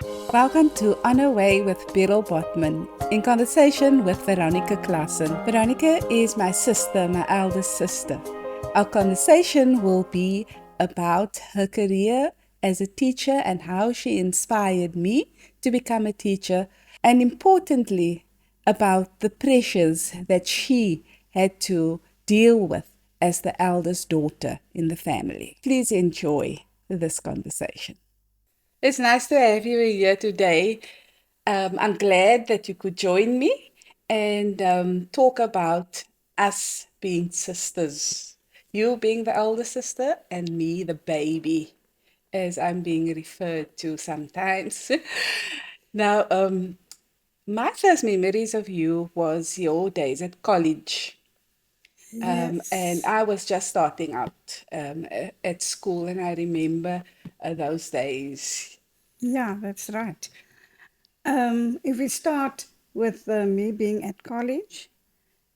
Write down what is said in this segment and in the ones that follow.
Welcome to On Her Way with Beryl Botman, in conversation with Veronica Klassen. Veronica is my sister, my eldest sister. Our conversation will be about her career as a teacher and how she inspired me to become a teacher, and importantly, about the pressures that she had to deal with as the eldest daughter in the family. Please enjoy this conversation. It's nice to have you here today. I'm glad that you could join me and talk about us being sisters. You being the older sister and me the baby, as I'm being referred to sometimes. Now, my first memories of you was your days at college. And Yes. I was just starting out at school, and I remember those days. Yeah, that's right. If we start with me being at college,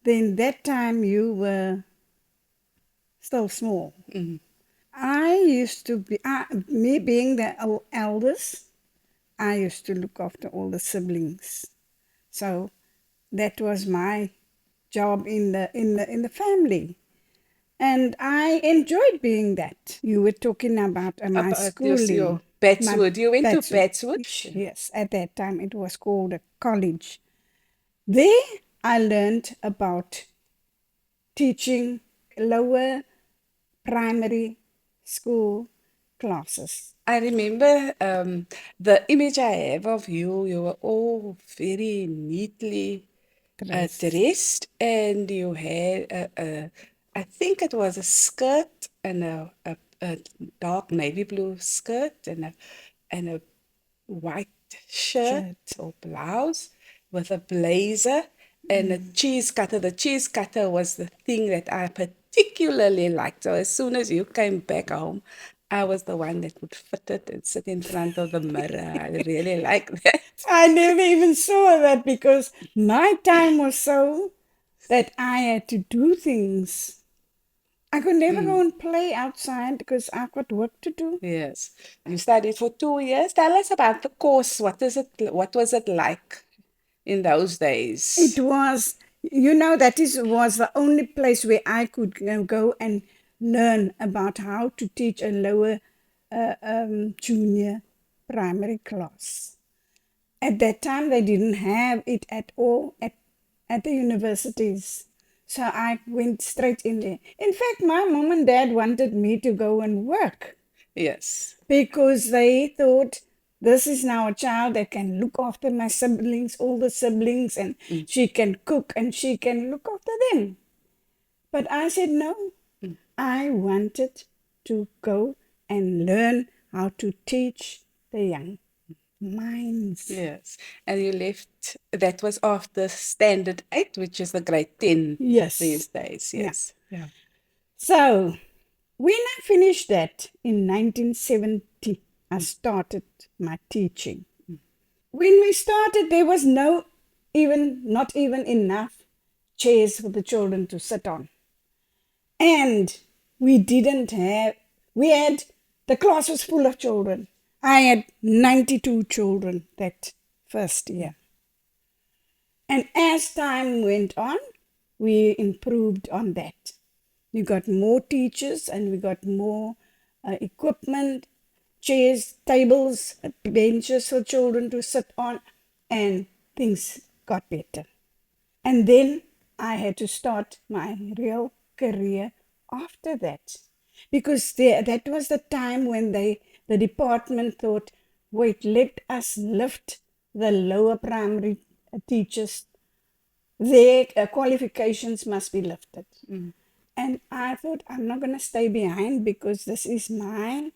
then that time you were still small. I used to be, me being the eldest, I used to look after all the siblings. So that was my job in the family. And I enjoyed being that. You were talking about my About your schooling, my Batswood. You went to that's Batswood? yes. At that time, it was called a college. There, I learned about teaching lower primary school classes. I remember the image I have of you. You were all very neatly Dress. dressed, and you had I think it was a skirt and a dark navy blue skirt and a white shirt Shirt. or blouse with a blazer and a cheese cutter. The cheese cutter was the thing that I particularly liked. So as soon as you came back home, I was the one that would fit it and sit in front of the mirror. I really like that. I never even saw that because my time was so that I had to do things. I could never go and play outside because I've got work to do. Yes. You studied for 2 years. Tell us about the course. What was it like in those It days? was, that was the only place where I could go and learn about how to teach a lower junior primary class. At that time, they didn't have it at all at the universities. So I went straight in there. In fact, my mom and dad wanted me to go and work Yes. because they thought this is now a child that can look after my siblings, all the siblings, and she can cook and she can look after them. But I said no. I wanted to go and learn how to teach the young minds. Yes. And you left, that was after standard 8, which is the grade 10 these Yes. days. Yeah. Yes. Yeah. So when I finished that in 1970, I started my teaching. When we started, there was not even enough chairs for the children to sit on. And we didn't have, we had, the class was full of children. I had 92 children that first year. And as time went on, we improved on that. We got more teachers and we got more equipment, chairs, tables, benches for children to sit on, and things got better. And then I had to start my real career after that. Because that was the time when the department thought, wait, let us lift the lower primary teachers. Their qualifications must be lifted. And I thought, I'm not going to stay behind because this is my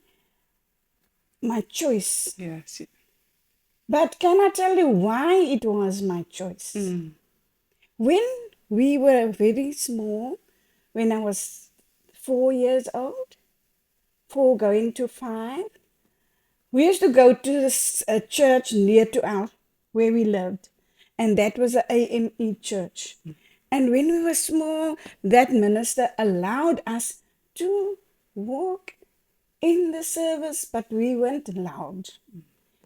choice. Yes. But can I tell you why it was my choice? When we were very small, when I was 4 years old, 4 going to 5, we used to go to this church near to our where we lived, and that was a AME church. And when we were small, that minister allowed us to walk in the service, but we weren't allowed.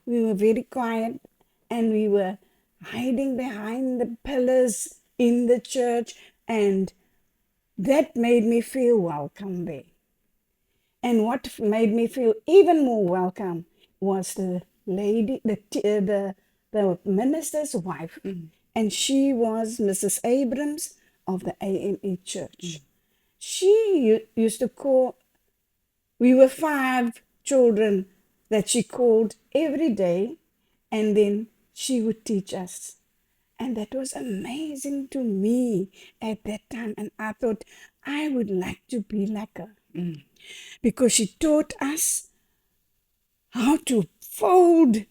we were very quiet and we were hiding behind the pillars in the church, and that made me feel welcome there. And what made me feel even more welcome was the lady, the minister's wife, and she was Mrs. Abrams of the AME Church. She used to call. We were 5 children that she called every day, and then she would teach us. And that was amazing to me at that time. And I thought I would like to be like her because she taught us how to fold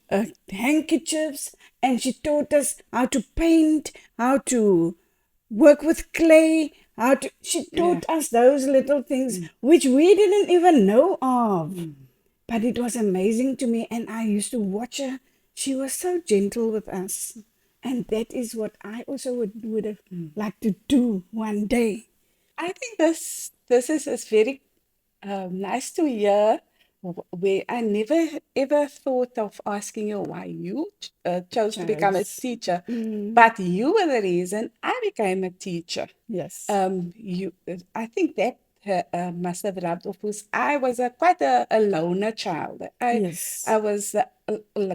handkerchiefs, and she taught us how to paint, how to work with clay, she taught us those little things which we didn't even know of. But it was amazing to me, and I used to watch her. She was so gentle with us. And that is what I also would have liked to do one day. I think this is very nice to hear. Where I never ever thought of asking you why you chose to become a Chose. teacher, but you were the reason I became a teacher. Yes. I think that must have rubbed off because I was quite a loner child. Yes. I was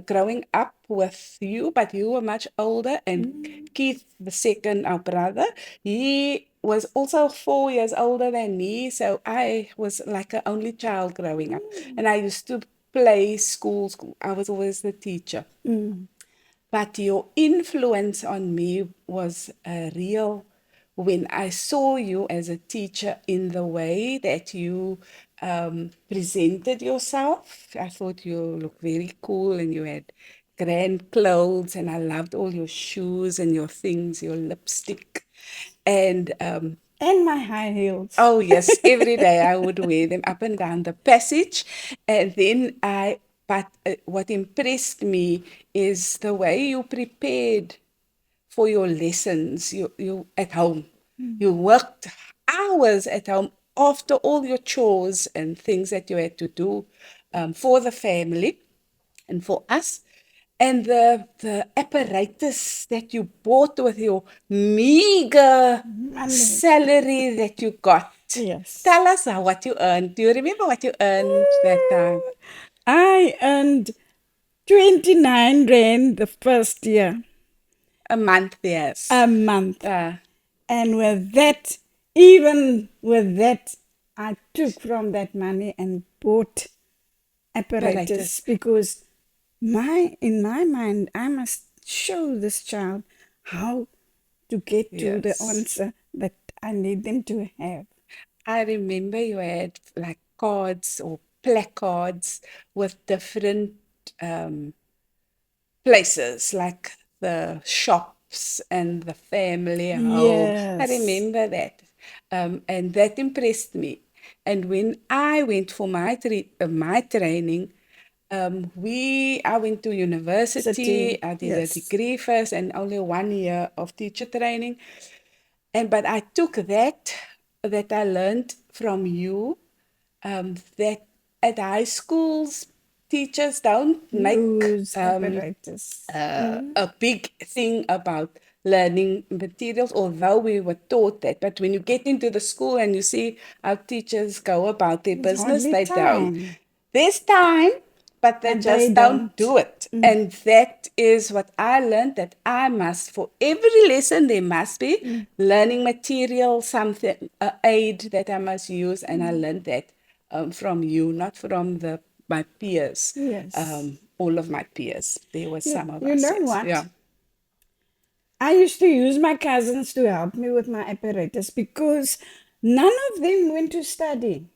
growing up with you, but you were much older, and Keith, the second, our brother, he was also 4 years older than me, so I was like an only child growing up, and I used to play school. I was always the teacher. But your influence on me was real when I saw you as a teacher in the way that you presented yourself. I thought you looked very cool and you had grand clothes, and I loved all your shoes and your things, your lipstick. And And my high heels. oh, yes, every day I would wear them up and down the passage. And then but what impressed me is the way you prepared for your lessons, you at home. You worked hours at home after all your chores and things that you had to do for the family and for us. And the apparatus that you bought with your meager Money. salary that you got. Yes. Tell us what you earned. Do you remember what you earned that time? I earned 29 Rand the first year, A month, yes. a month. Uh, And with that, even with that, I took from that money and bought apparatus Apparatus. because in my mind, I must show this child how to get to the Yes. answer that I need them to have. I remember you had like cards or placards with different um, places, like the shops and the family home. I Yes. remember that. And that impressed me. And when I went for my training, I went to university. City. I did a Yes. degree first and only 1 year of teacher training. But I took that I learned from you, that at high schools teachers don't make Use apparatus. a big thing about learning materials, although we were taught that. But when you get into the school and you see how teachers go about their There's business, hardly they don't. time. There's time, but they But they just don't don't. do it. And that is what I learned, that I must, for every lesson, there must be learning material, something, a aid that I must use. And I learned that from you, not from my peers. Yes. All of my peers. There were some of You us, know yes. Yeah. what? I used to use my cousins to help me with my apparatus because none of them went to study.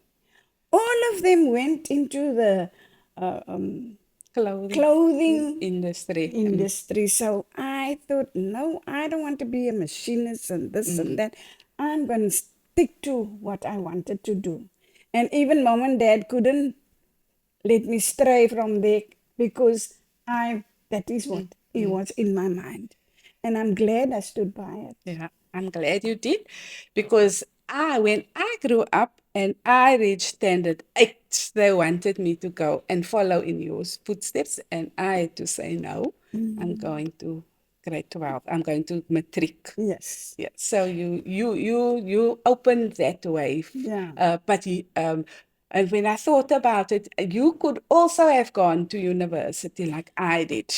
All of them went into the uh, um, clothing Industry. industry. So I thought, no, I don't want to be a machinist and this and that. I'm going to stick to what I wanted to do. And even mom and dad couldn't let me stray from there because that is what it was in my mind. And I'm glad I stood by it. Yeah, I'm glad you did, because when I grew up, And I reached standard 8. They wanted me to go and follow in your footsteps. And I had to say, no, I'm going to grade 12. I'm going to matric. Yes. Yeah. So you opened that way. Yeah. And when I thought about it, you could also have gone to university like I did.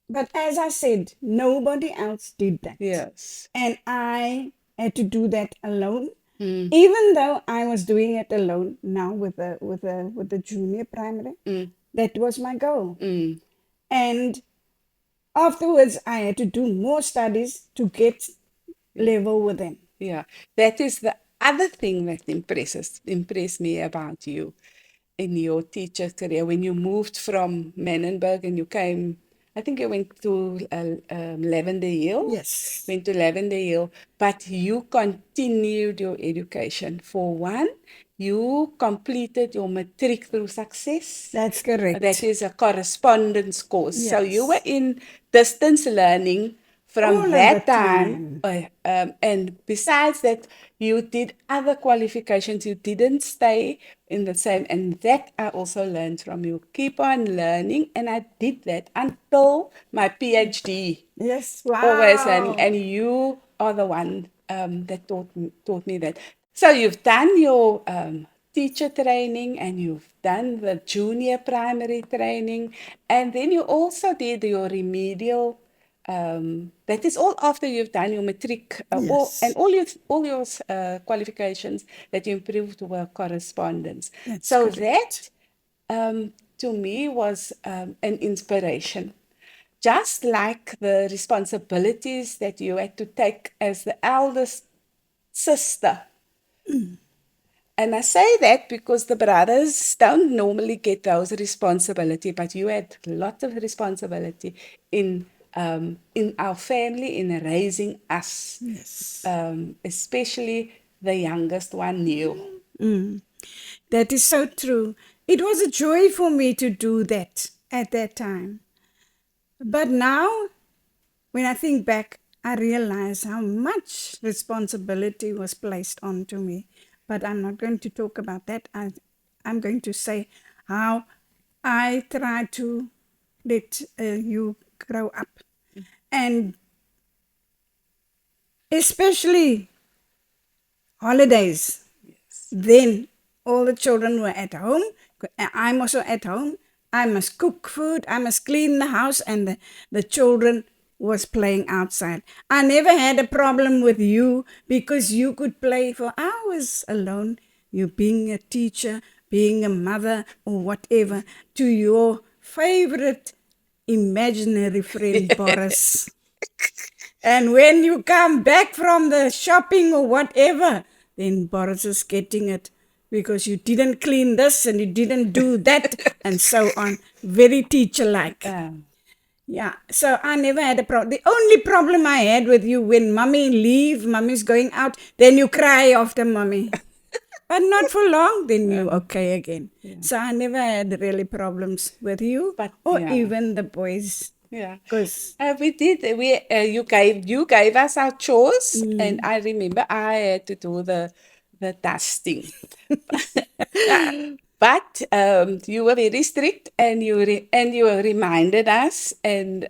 But as I said, nobody else did that. Yes. And I had to do that alone. Mm, Even though I was doing it alone now with the junior primary, mm, that was my goal. mm. And afterwards, I had to do more studies to get Yeah. level with them. Yeah. That is the other thing that impressed me about you in your teacher career. When you moved from Menenberg and you came, I think you went to Lavender Hill, Yes, went to Lavender Hill, but you continued your education. For one, you completed your matric through success. that's That correct. is a correspondence course. So you were Yes, in distance learning from all of the that time. time. And besides that, you did other qualifications. You didn't stay in the same. And that I also learned from you. Keep on learning. And I did that until my PhD. Yes, Always. wow. And you are the one that taught me that. So you've done your teacher training and you've done the junior primary training, and then you also did your remedial. That is all after you've done your matric, Yes, all your qualifications that you improved were correspondence. that's So correct. that to me was an inspiration. Just like the responsibilities that you had to take as the eldest sister. And I say that because the brothers don't normally get those responsibility, but you had a lot of responsibility in our family in raising us, Yes. especially the youngest one, Neil. Mm, that is so true. It was a joy for me to do that at that time. But now, when I think back, I realize how much responsibility was placed onto me. But I'm not going to talk about that. I'm going to say how I try to let you grow up. And especially holidays. Yes. Then all the children were at home. I'm also at home. I must cook food. I must clean the house, and the children was playing outside. I never had a problem with you because you could play for hours alone. You being a teacher, being a mother, or whatever, to your favorite imaginary friend Boris. And when you come back from the shopping or whatever, then Boris is getting it because you didn't clean this and you didn't do that and so on. Very teacher like. Um, Yeah, so I never had a problem. The only problem I had with you when mommy leave, mommy's going out, then you cry after mommy. But not for long, then you okay again. yeah. So I never had really problems with you But or yeah. even the boys. Yeah, Because we did. You gave us our chores, and I remember I had to do the dusting. But you were very strict, and you reminded us, and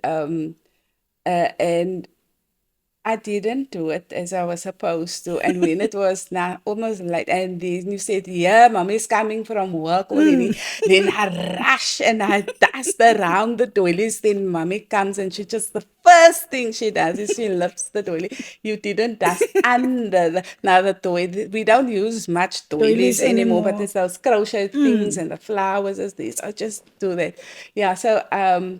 I didn't do it as I was supposed to. And when it was now almost late, and then you said, yeah, mommy's coming from work already. Then I rush and I dust around the toilets. Then mommy comes and she just, the first thing she does is she lifts the toilet. You didn't dust under now the toilet. We don't use much toilets doilies anymore, but anymore. it's those crochet things and the flowers as this. I just do that. Yeah, so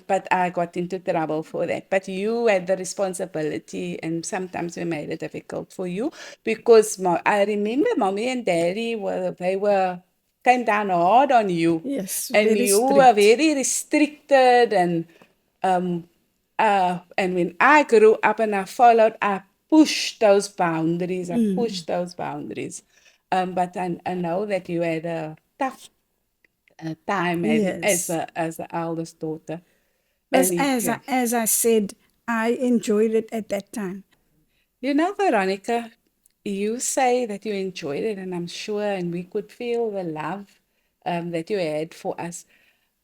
but I got into trouble for that. But you had the responsibility, and sometimes we made it difficult for you because I remember mommy and daddy were came down hard on you, Yes, and very you were strict. very restricted, um and when I grew up and I followed, I pushed those boundaries. I pushed those boundaries. But I know that you had a tough time Yes. as the eldest daughter. But Yeah. as I said, I enjoyed it at that time. You know, Veronica, you say that you enjoyed it, and I'm sure, and we could feel the love that you had for us.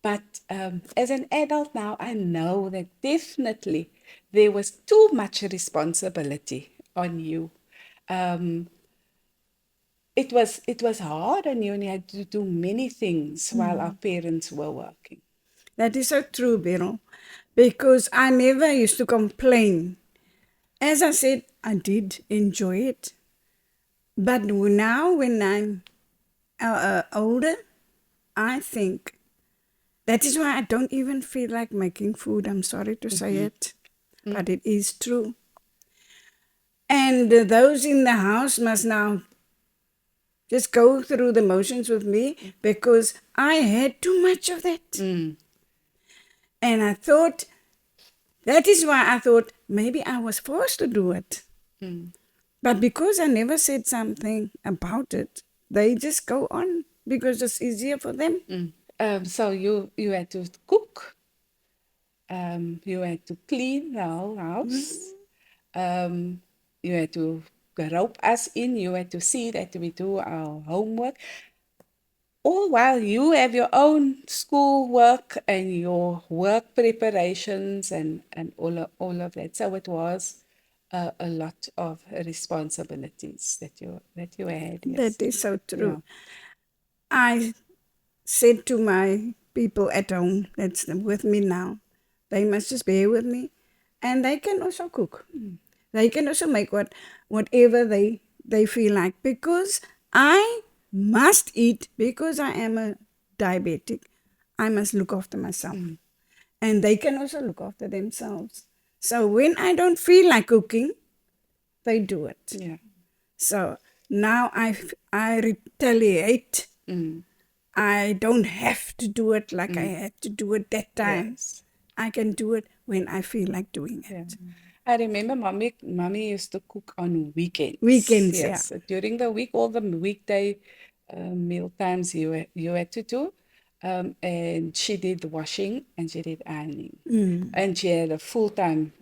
But as an adult now, I know that definitely there was too much responsibility on you. Um, it was hard on you, and you had to do many things while our parents were working. That is so true, Beryl, because I never used to complain. As I said, I did enjoy it. But now, when I'm older, I think that is why I don't even feel like making food. I'm sorry to say it, but it is true. And those in the house must now just go through the motions with me because I had too much of that. Mm, And I thought, that is why I thought maybe I was forced to do it. mm, But because I never said something about it, they just go on because it's easier for them. mm. So you had to cook, you had to clean the whole house, you had to rope us in, you had to see that we do our homework. All while you have your own school work and your work preparations and all of that. So it was a lot of responsibilities that you had, yes. That is so Yeah. true. I said to my people at home that's with me now, they must just bear with me, and they can also cook. They can also make whatever they feel like because I must eat because I am a diabetic. I must look after myself, and they can also look after themselves. So when I don't feel like cooking, they do it. Yeah. So now I retaliate. Mm. I don't have to do it like I had to do it that time. Yes. I can do it when I feel like doing Yeah. it. I remember mommy used to cook on weekends. Weekends, yeah. Yes. During the week, all the weekday meal times you had to do. And she did the washing and she did ironing. And she had a full-time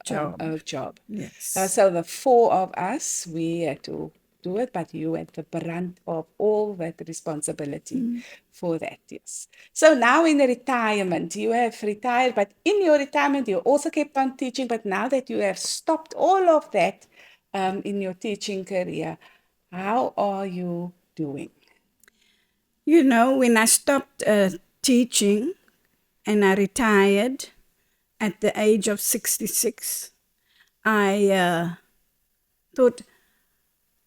Job. job. Yes. So the four of us, we had to do it, but you had the brunt of all that responsibility for that, yes. So now in retirement, you have retired, but in your retirement, you also kept on teaching. But now that you have stopped all of that in your teaching career, how are you doing? You know, when I stopped teaching and I retired at the age of 66, I thought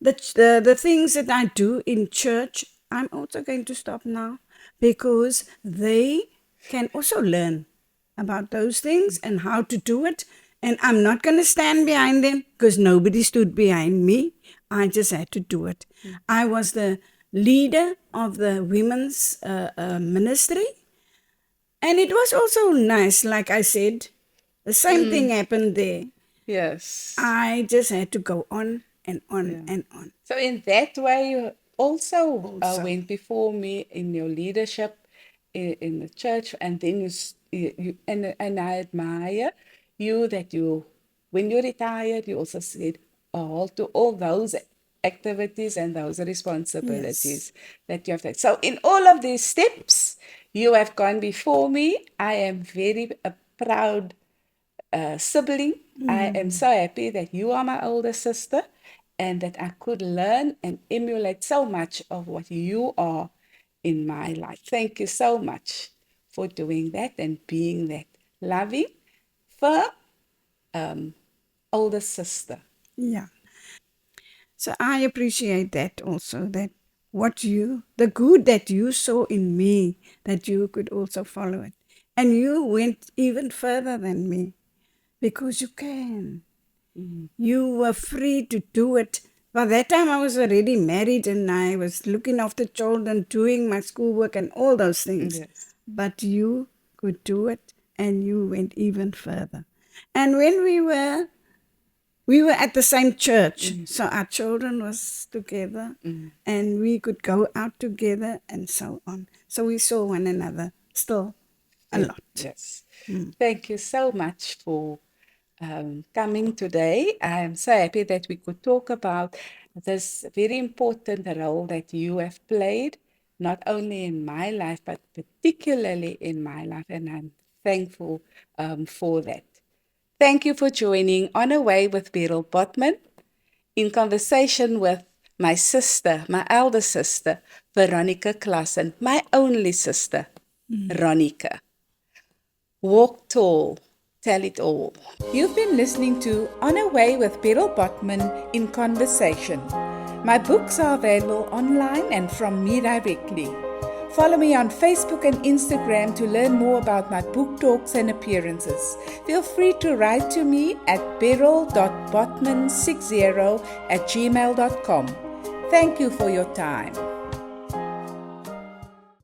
that the things that I do in church, I'm also going to stop now because they can also learn about those things and how to do it. And I'm not going to stand behind them because nobody stood behind me. I just had to do it. I was the leader of the women's ministry. And it was also nice, like I said. The same thing happened there. Yes. I just had to go on and on Yeah. and on. So in that way, you also Also, went before me in your leadership in the church, and then and I admire you that when you retired, you also said all to all those activities and those yes. responsibilities that you have taken. So in all of these steps, you have gone before me. I am very proud sibling. I am so happy that you are my older sister and that I could learn and emulate so much of what you are in my life. Thank you so much for doing that and being that loving, firm, older sister. Yeah. So I appreciate that also, that the good that you saw in me, that you could also follow it. And you went even further than me because you can. You were free to do it. By that time, I was already married and I was looking after children, doing my schoolwork and all those things. Yes. But you could do it and you went even further. And when we were at the same church, so our children was together and we could go out together and so on. So we saw one another still a Yeah, lot. yes. Thank you so much for coming today. I am so happy that we could talk about this very important role that you have played, not only in my life, but particularly in my life. And I'm thankful for that. Thank you for joining On a Way with Beryl Botman in conversation with my sister, my elder sister, Veronica Klassen, my only sister, Ronica. Walk tall, tell it all. You've been listening to On a Way with Beryl Botman in conversation. My books are available online and from me directly. Follow me on Facebook and Instagram to learn more about my book talks and appearances. Feel free to write to me at beryl.botman60@gmail.com. Thank you for your time.